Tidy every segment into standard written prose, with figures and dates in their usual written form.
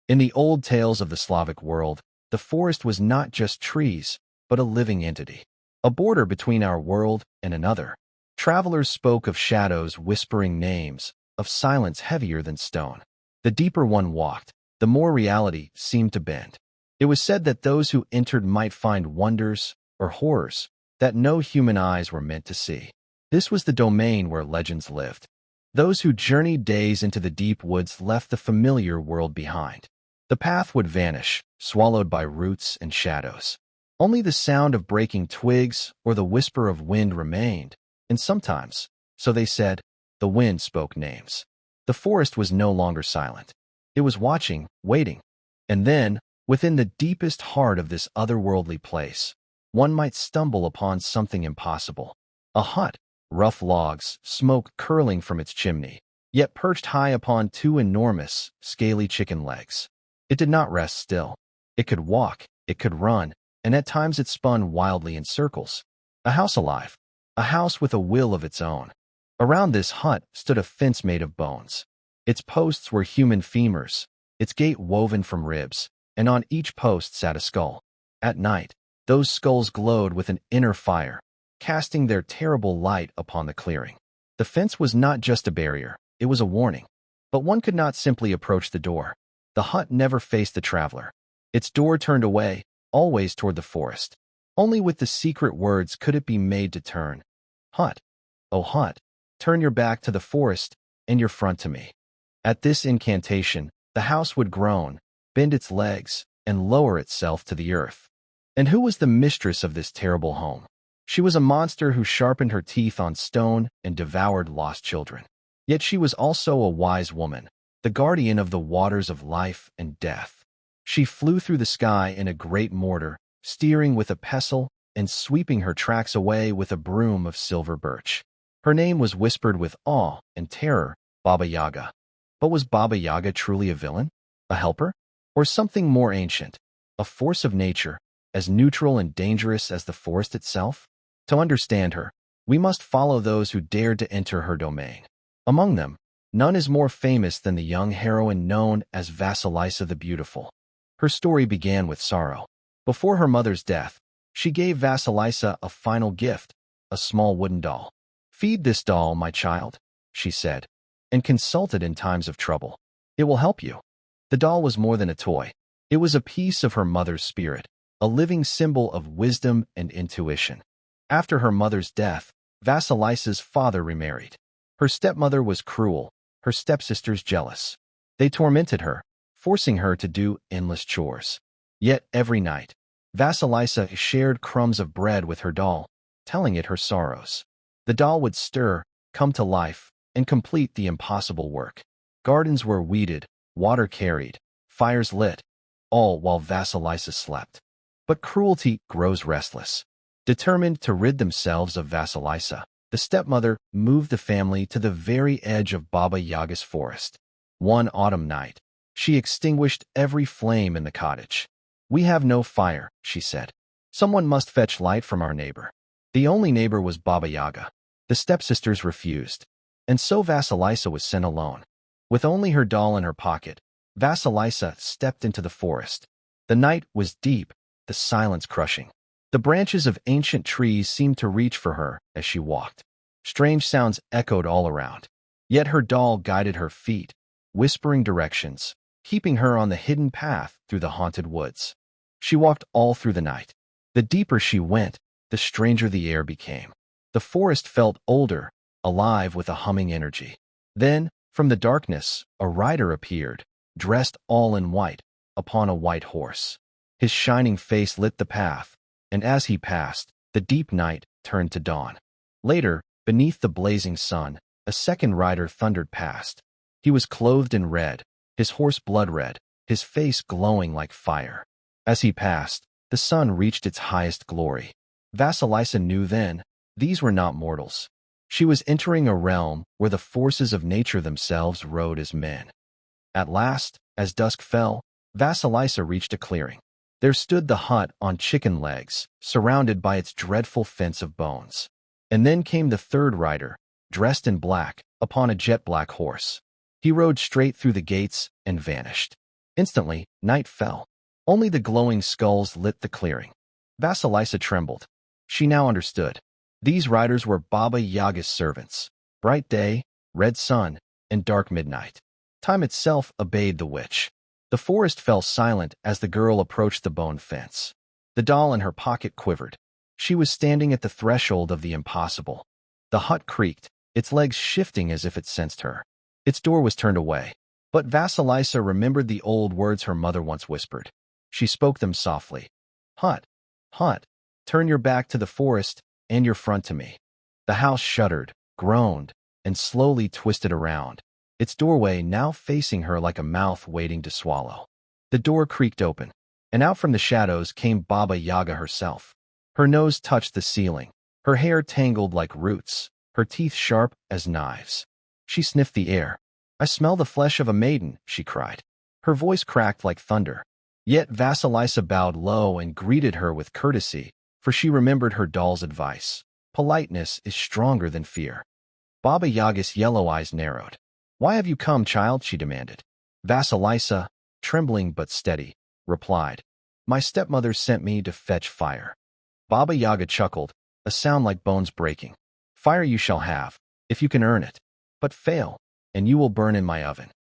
In the old tales of the Slavic world, the forest was not just trees, but a living entity, a border between our world and another. Travelers spoke of shadows whispering names, of silence heavier than stone. The deeper one walked, the more reality seemed to bend. It was said that those who entered might find wonders or horrors that no human eyes were meant to see. This was the domain where legends lived. Those who journeyed days into the deep woods left the familiar world behind. The path would vanish, swallowed by roots and shadows. Only the sound of breaking twigs or the whisper of wind remained, and sometimes, so they said, the wind spoke names. The forest was no longer silent. It was watching, waiting. And then, within the deepest heart of this otherworldly place, one might stumble upon something impossible. A hut, rough logs, smoke curling from its chimney, yet perched high upon two enormous, scaly chicken legs. It did not rest still. It could walk, it could run, and at times it spun wildly in circles. A house alive, a house with a will of its own. Around this hut stood a fence made of bones. Its posts were human femurs, its gate woven from ribs, and on each post sat a skull. At night, those skulls glowed with an inner fire, casting their terrible light upon the clearing. The fence was not just a barrier, it was a warning. But one could not simply approach the door. The hut never faced the traveler. Its door turned away, always toward the forest. Only with the secret words could it be made to turn. Hut, oh hut, turn your back to the forest and your front to me. At this incantation, the house would groan, bend its legs, and lower itself to the earth. And who was the mistress of this terrible home? She was a monster who sharpened her teeth on stone and devoured lost children. Yet she was also a wise woman, the guardian of the waters of life and death. She flew through the sky in a great mortar, steering with a pestle and sweeping her tracks away with a broom of silver birch. Her name was whispered with awe and terror, Baba Yaga. But was Baba Yaga truly a villain, a helper, or something more ancient, a force of nature, as neutral and dangerous as the forest itself? To understand her, we must follow those who dared to enter her domain. Among them, none is more famous than the young heroine known as Vasilisa the Beautiful. Her story began with sorrow. Before her mother's death, she gave Vasilisa a final gift, a small wooden doll. "Feed this doll, my child," she said, "and consult it in times of trouble. It will help you." The doll was more than a toy. It was a piece of her mother's spirit, a living symbol of wisdom and intuition. After her mother's death, Vasilisa's father remarried. Her stepmother was cruel, her stepsisters jealous. They tormented her, forcing her to do endless chores. Yet every night, Vasilisa shared crumbs of bread with her doll, telling it her sorrows. The doll would stir, come to life, and complete the impossible work. Gardens were weeded, water carried, fires lit, all while Vasilisa slept. But cruelty grows restless. Determined to rid themselves of Vasilisa, the stepmother moved the family to the very edge of Baba Yaga's forest. One autumn night, she extinguished every flame in the cottage. "We have no fire," she said. "Someone must fetch light from our neighbor." The only neighbor was Baba Yaga. The stepsisters refused, and so Vasilisa was sent alone. With only her doll in her pocket, Vasilisa stepped into the forest. The night was deep, the silence crushing. The branches of ancient trees seemed to reach for her as she walked. Strange sounds echoed all around. Yet her doll guided her feet, whispering directions, keeping her on the hidden path through the haunted woods. She walked all through the night. The deeper she went, the stranger the air became. The forest felt older, alive with a humming energy. Then, from the darkness, a rider appeared, dressed all in white, upon a white horse. His shining face lit the path, and as he passed, the deep night turned to dawn. Later, beneath the blazing sun, a second rider thundered past. He was clothed in red, his horse blood-red, his face glowing like fire. As he passed, the sun reached its highest glory. Vasilisa knew then, these were not mortals. She was entering a realm where the forces of nature themselves rode as men. At last, as dusk fell, Vasilisa reached a clearing. There stood the hut on chicken legs, surrounded by its dreadful fence of bones. And then came the third rider, dressed in black, upon a jet-black horse. He rode straight through the gates and vanished. Instantly, night fell. Only the glowing skulls lit the clearing. Vasilisa trembled. She now understood. These riders were Baba Yaga's servants. Bright day, red sun, and dark midnight. Time itself obeyed the witch. The forest fell silent as the girl approached the bone fence. The doll in her pocket quivered. She was standing at the threshold of the impossible. The hut creaked, its legs shifting as if it sensed her. Its door was turned away. But Vasilisa remembered the old words her mother once whispered. She spoke them softly. Hut, hut, turn your back to the forest and your front to me. The house shuddered, groaned, and slowly twisted around, its doorway now facing her like a mouth waiting to swallow. The door creaked open, and out from the shadows came Baba Yaga herself. Her nose touched the ceiling, her hair tangled like roots, her teeth sharp as knives. She sniffed the air. I smell the flesh of a maiden, she cried. Her voice cracked like thunder. Yet Vasilisa bowed low and greeted her with courtesy, for she remembered her doll's advice. Politeness is stronger than fear. Baba Yaga's yellow eyes narrowed. Why have you come, child? She demanded. Vasilisa, trembling but steady, replied. My stepmother sent me to fetch fire. Baba Yaga chuckled, a sound like bones breaking. Fire you shall have, if you can earn it. But fail, and you will burn in my oven.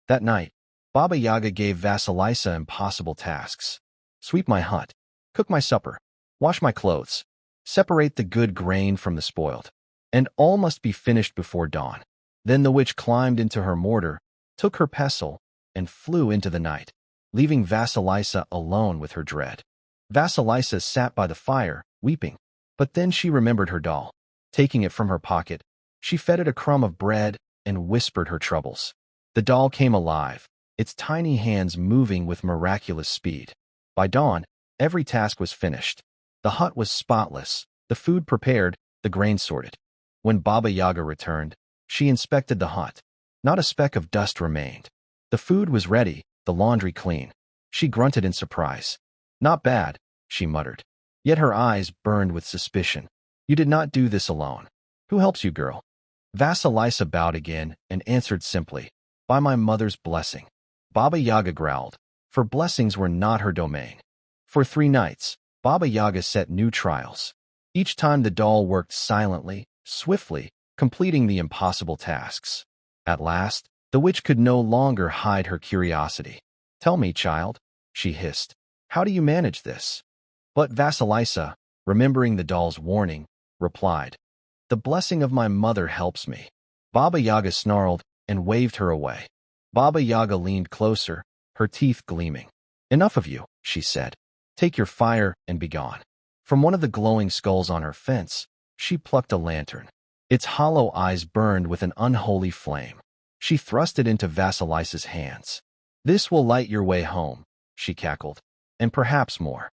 That night, Baba Yaga gave Vasilisa impossible tasks. Sweep my hut, cook my supper, wash my clothes, separate the good grain from the spoiled, and all must be finished before dawn. Then the witch climbed into her mortar, took her pestle, and flew into the night, leaving Vasilisa alone with her dread. Vasilisa sat by the fire, weeping, but then she remembered her doll. Taking it from her pocket, she fed it a crumb of bread and whispered her troubles. The doll came alive, its tiny hands moving with miraculous speed. By dawn, every task was finished. The hut was spotless, the food prepared, the grain sorted. When Baba Yaga returned, she inspected the hut. Not a speck of dust remained. The food was ready, the laundry clean. She grunted in surprise. Not bad, she muttered. Yet her eyes burned with suspicion. You did not do this alone. Who helps you, girl? Vasilisa bowed again and answered simply, by my mother's blessing. Baba Yaga growled, for blessings were not her domain. For 3 nights, Baba Yaga set new trials. Each time the doll worked silently, swiftly, completing the impossible tasks. At last, the witch could no longer hide her curiosity. Tell me, child, she hissed, how do you manage this? But Vasilisa, remembering the doll's warning, replied, the blessing of my mother helps me. Baba Yaga snarled and waved her away. Baba Yaga leaned closer, her teeth gleaming. Enough of you, she said. Take your fire and be gone. From one of the glowing skulls on her fence, she plucked a lantern. Its hollow eyes burned with an unholy flame. She thrust it into Vasilisa's hands. This will light your way home, she cackled, and perhaps more.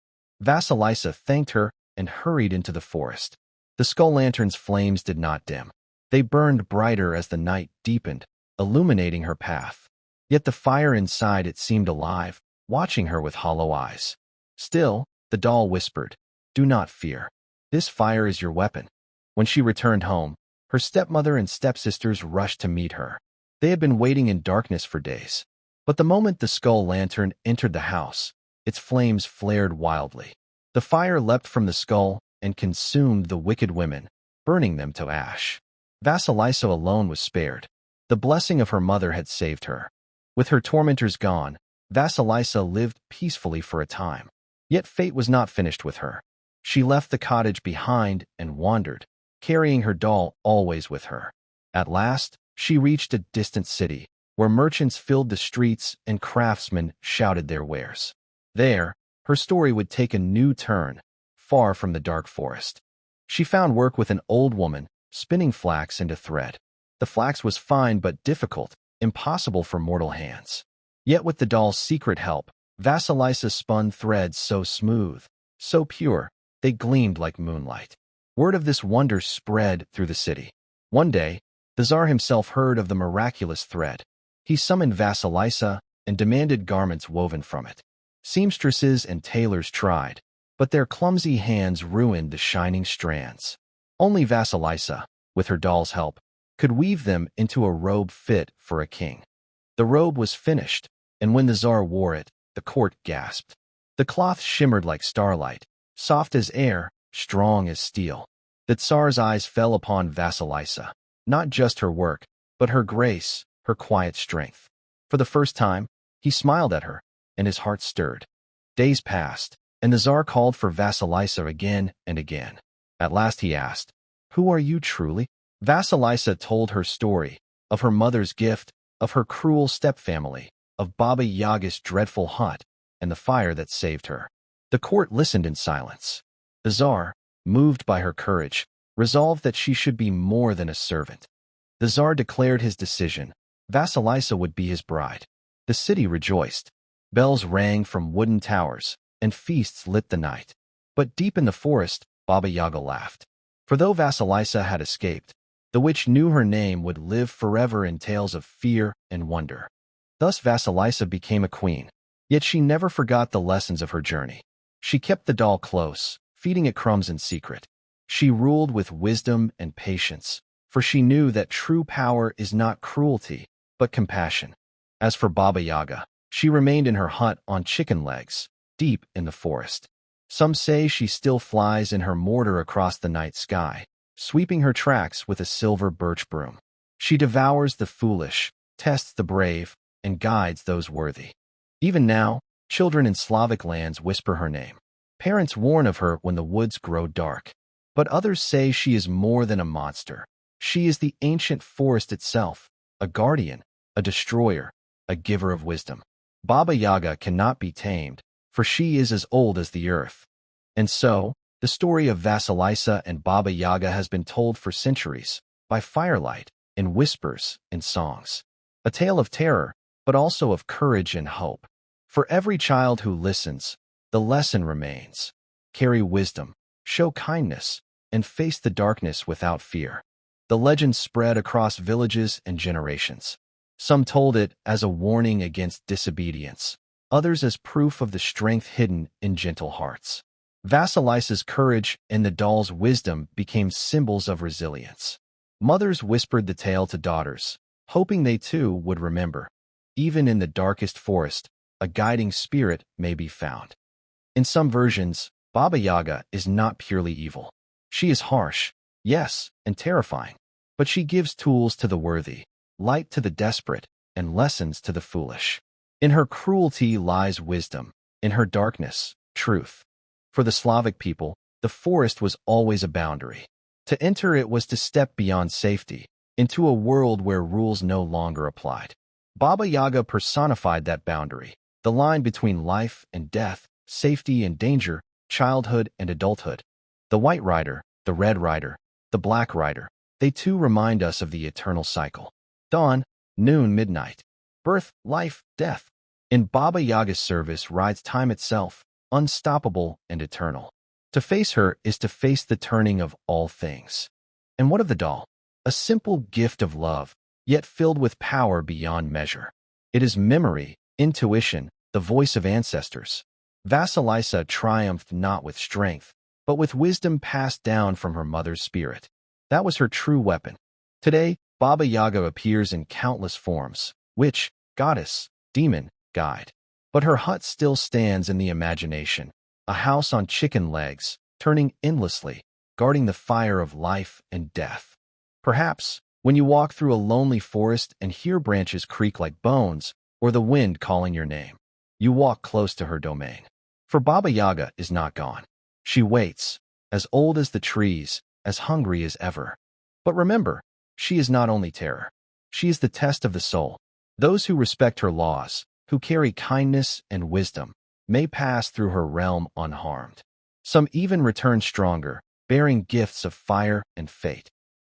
Vasilisa thanked her and hurried into the forest. The skull lantern's flames did not dim. They burned brighter as the night deepened, illuminating her path. Yet the fire inside it seemed alive, watching her with hollow eyes. Still, the doll whispered, do not fear. This fire is your weapon. When she returned home, her stepmother and stepsisters rushed to meet her. They had been waiting in darkness for days. But the moment the skull lantern entered the house, its flames flared wildly. The fire leapt from the skull and consumed the wicked women, burning them to ash. Vasilisa alone was spared. The blessing of her mother had saved her. With her tormentors gone, Vasilisa lived peacefully for a time. Yet fate was not finished with her. She left the cottage behind and wandered, carrying her doll always with her. At last, she reached a distant city, where merchants filled the streets and craftsmen shouted their wares. There, her story would take a new turn, far from the dark forest. She found work with an old woman, spinning flax into thread. The flax was fine but difficult, impossible for mortal hands. Yet with the doll's secret help, Vasilisa spun threads so smooth, so pure, they gleamed like moonlight. Word of this wonder spread through the city. One day, the Tsar himself heard of the miraculous thread. He summoned Vasilisa and demanded garments woven from it. Seamstresses and tailors tried, but their clumsy hands ruined the shining strands. Only Vasilisa, with her doll's help, could weave them into a robe fit for a king. The robe was finished, and when the Tsar wore it, the court gasped. The cloth shimmered like starlight, soft as air, strong as steel. The Tsar's eyes fell upon Vasilisa, not just her work, but her grace, her quiet strength. For the first time, he smiled at her, and his heart stirred. Days passed, and the Tsar called for Vasilisa again and again. At last he asked, "Who are you truly?" Vasilisa told her story, of her mother's gift, of her cruel stepfamily, of Baba Yaga's dreadful hut, and the fire that saved her. The court listened in silence. The Tsar, moved by her courage, resolved that she should be more than a servant. The Tsar declared his decision. Vasilisa would be his bride. The city rejoiced. Bells rang from wooden towers, and feasts lit the night. But deep in the forest, Baba Yaga laughed. For though Vasilisa had escaped, the witch knew her name would live forever in tales of fear and wonder. Thus Vasilisa became a queen, yet she never forgot the lessons of her journey. She kept the doll close, feeding it crumbs in secret. She ruled with wisdom and patience, for she knew that true power is not cruelty, but compassion. As for Baba Yaga, she remained in her hut on chicken legs, deep in the forest. Some say she still flies in her mortar across the night sky, sweeping her tracks with a silver birch broom. She devours the foolish, tests the brave, and guides those worthy. Even now, children in Slavic lands whisper her name. Parents warn of her when the woods grow dark. But others say she is more than a monster. She is the ancient forest itself, a guardian, a destroyer, a giver of wisdom. Baba Yaga cannot be tamed, for she is as old as the earth. And so, the story of Vasilisa and Baba Yaga has been told for centuries, by firelight, in whispers, in songs. A tale of terror, but also of courage and hope. For every child who listens, the lesson remains. Carry wisdom, show kindness, and face the darkness without fear. The legend spread across villages and generations. Some told it as a warning against disobedience, others as proof of the strength hidden in gentle hearts. Vasilisa's courage and the doll's wisdom became symbols of resilience. Mothers whispered the tale to daughters, hoping they too would remember. Even in the darkest forest, a guiding spirit may be found. In some versions, Baba Yaga is not purely evil. She is harsh, yes, and terrifying, but she gives tools to the worthy, light to the desperate, and lessons to the foolish. In her cruelty lies wisdom, in her darkness, truth. For the Slavic people, the forest was always a boundary. To enter it was to step beyond safety, into a world where rules no longer applied. Baba Yaga personified that boundary, the line between life and death, safety and danger, childhood and adulthood. The White Rider, the Red Rider, the Black Rider, they too remind us of the eternal cycle. Dawn, noon, midnight. Birth, life, death. In Baba Yaga's service rides time itself, unstoppable and eternal. To face her is to face the turning of all things. And what of the doll? A simple gift of love, yet filled with power beyond measure. It is memory, intuition, the voice of ancestors. Vasilisa triumphed not with strength, but with wisdom passed down from her mother's spirit. That was her true weapon. Today, Baba Yaga appears in countless forms: witch, goddess, demon, guide. But her hut still stands in the imagination, a house on chicken legs, turning endlessly, guarding the fire of life and death. Perhaps, when you walk through a lonely forest and hear branches creak like bones, or the wind calling your name, you walk close to her domain. For Baba Yaga is not gone. She waits, as old as the trees, as hungry as ever. But remember, she is not only terror. She is the test of the soul. Those who respect her laws, who carry kindness and wisdom, may pass through her realm unharmed. Some even return stronger, bearing gifts of fire and fate.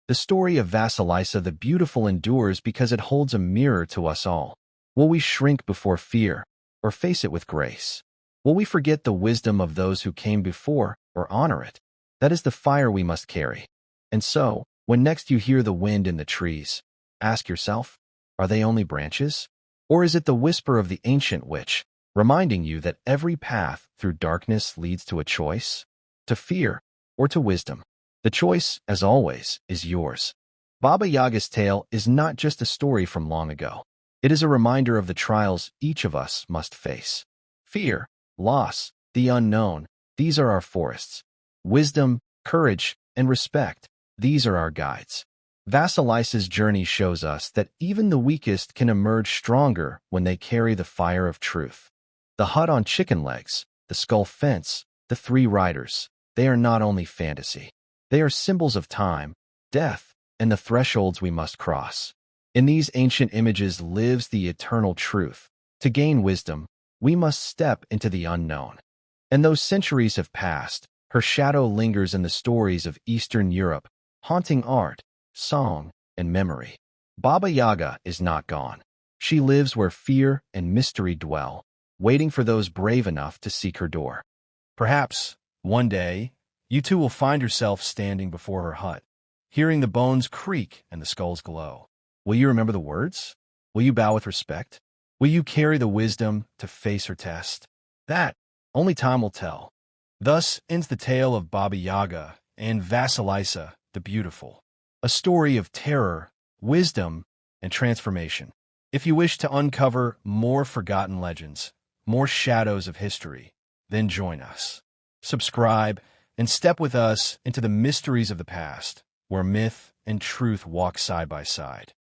The story of Vasilisa the Beautiful endures because it holds a mirror to us all. Will we shrink before fear, or face it with grace? Will we forget the wisdom of those who came before, or honor it? That is the fire we must carry. And so, when next you hear the wind in the trees, ask yourself, are they only branches? Or is it the whisper of the ancient witch, reminding you that every path through darkness leads to a choice? To fear, or to wisdom? The choice, as always, is yours. Baba Yaga's tale is not just a story from long ago. It is a reminder of the trials each of us must face. Fear, loss, the unknown, these are our forests. Wisdom, courage, and respect, these are our guides. Vasilisa's journey shows us that even the weakest can emerge stronger when they carry the fire of truth. The hut on chicken legs, the skull fence, the three riders, they are not only fantasy. They are symbols of time, death, and the thresholds we must cross. In these ancient images lives the eternal truth. To gain wisdom, we must step into the unknown. And though centuries have passed, her shadow lingers in the stories of Eastern Europe, haunting art, song, and memory. Baba Yaga is not gone. She lives where fear and mystery dwell, waiting for those brave enough to seek her door. Perhaps, one day, you too will find yourself standing before her hut, hearing the bones creak and the skulls glow. Will you remember the words? Will you bow with respect? Will you carry the wisdom to face her test? That, only time will tell. Thus ends the tale of Baba Yaga and Vasilisa the Beautiful, a story of terror, wisdom, and transformation. If you wish to uncover more forgotten legends, more shadows of history, then join us. Subscribe and step with us into the mysteries of the past, where myth and truth walk side by side.